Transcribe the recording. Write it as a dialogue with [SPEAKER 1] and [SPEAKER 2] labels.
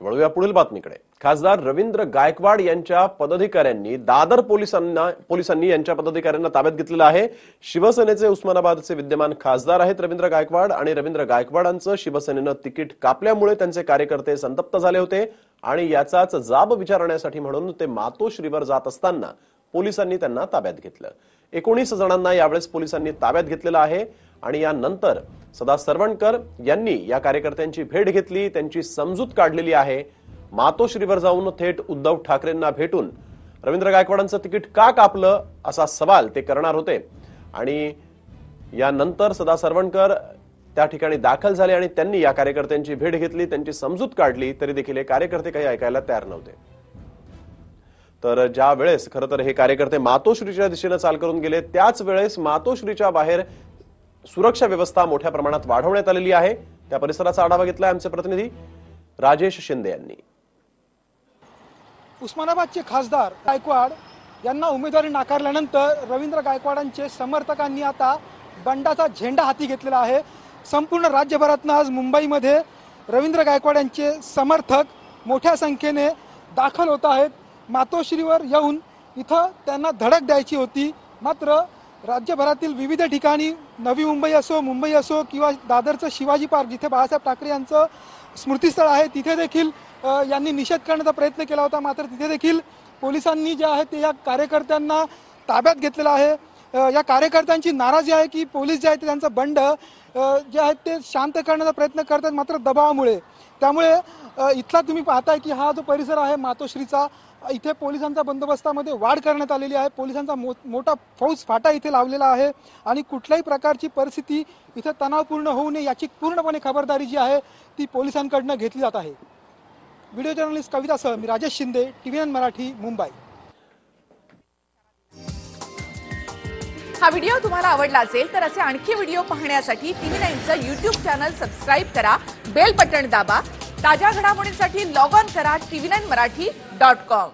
[SPEAKER 1] तर वळूया पुढील बातमीकडे। खासदार रवींद्र गायकवाड यांच्या पदाधिकाऱ्यांनी दादर पोलिसांनी यांच्या पदाधिकाऱ्यांना ताब्यात घेतलेलं आहे। शिवसेनेचे उस्मानाबादचे विद्यमान खासदार आहेत रवींद्र गायकवाड आणि रवींद्र गायकवाडांचं शिवसेनेनं तिकीट कापल्यामुळे त्यांचे कार्यकर्ते संतप्त झाले होते आणि याचाच जाब विचारण्यासाठी म्हणून ते मातोश्रीवर जात असताना पोलिसांनी त्यांना ताब्यात घेतलं। 19 जणांना यावेळेस पोलिसांनी ताब्यात घेतलेलं आहे आणि यानंतर सदा सरवणकर यांनी या कार्यकर्त्यांची भेट घेतली, त्यांची समजूत काढलेली आहे। मातोश्रीवर जाऊन थेट उद्धव ठाकरेंना भेटून रवींद्र गायकवाडांचं तिकीट का कापलं असा सवाल ते करणार होते आणि यानंतर सदा सरवणकर त्या ठिकाणी दाखल झाले आणि त्यांनी या कार्यकर्त्यांची भेट घेतली, त्यांची समजूत काढली, तरी देखील हे कार्यकर्ते काही ऐकायला तयार नव्हते। तर ज्या वेळेस खरं तर हे कार्यकर्ते मातोश्रीच्या दिशेने चाल करून गेले त्याच वेळेस मातोश्रीच्या बाहेर सुरक्षा व्यवस्था मोठ्या प्रमाणात वाढवण्यात आलेली आहे। त्या परिसराचा आढावा घेतलाय आमचे प्रतिनिधी राजेश शिंदे यांनी।
[SPEAKER 2] उस्मानाबादचे खासदार गायकवाड यांना उमेदवारी नाकारल्यानंतर रवींद्र गायकवाडांचे समर्थकांनी आता बंडाचा झेंडा हाती घेतलेला आहे। संपूर्ण राज्यभरातून आज मुंबईमध्ये रवींद्र गायकवाड यांचे समर्थक मोठ्या संख्येने दाखल होत आहेत। मातोश्रीवर येऊन इथं त्यांना धडक द्यायची होती, मात्र राज्यभरातील विविध ठिकाणी नवी मुंबई असो, मुंबई असो किंवा दादरचं शिवाजी पार्क जिथे बाळासाहेब ठाकरे यांचं स्मृतीस्थळ आहे तिथे देखील यांनी निषेध करण्याचा प्रयत्न केला होता, मात्र तिथे देखील पोलिसांनी जे आहे ते या कार्यकर्त्यांना ताब्यात घेतलेलं आहे। या कार्यकर्त्यांची नाराजी आहे की पोलीस जे आहे ते त्यांचं बंड जे आहे ते शांत करण्याचा प्रयत्न करतात, मात्र दबावामुळे। त्यामुळे इथला तुम्ही पाहताय की हा जो परिसर आहे मातोश्रीचा, इथे पोलिसांच्या बंदोबस्तामध्ये वाढ करण्यात आलेली आहे। पोलिसांचा मोठा फौज फाटा इथे लावलेला आहे आणि कुठल्याही प्रकारची परिस्थिती इथे तणावपूर्ण होऊ नये याची पूर्णपणे खबरदारी जी आहे ती पोलिसांकडून घेतली जात आहे। व्हिडिओ जर्नलिस्ट कवितासह मी राजेश शिंदे, TVN मराठी, मुंबई।
[SPEAKER 3] हा व्हिडिओ तुम्हाला आवडला असेल तर असे आणखी व्हिडिओ पाहण्यासाठी TV9चं YouTube चॅनल सबस्क्राइब करा, बेल बटन दाबा। ताज्या घडामोडींसाठी लॉग ऑन करा tvn marathi.com।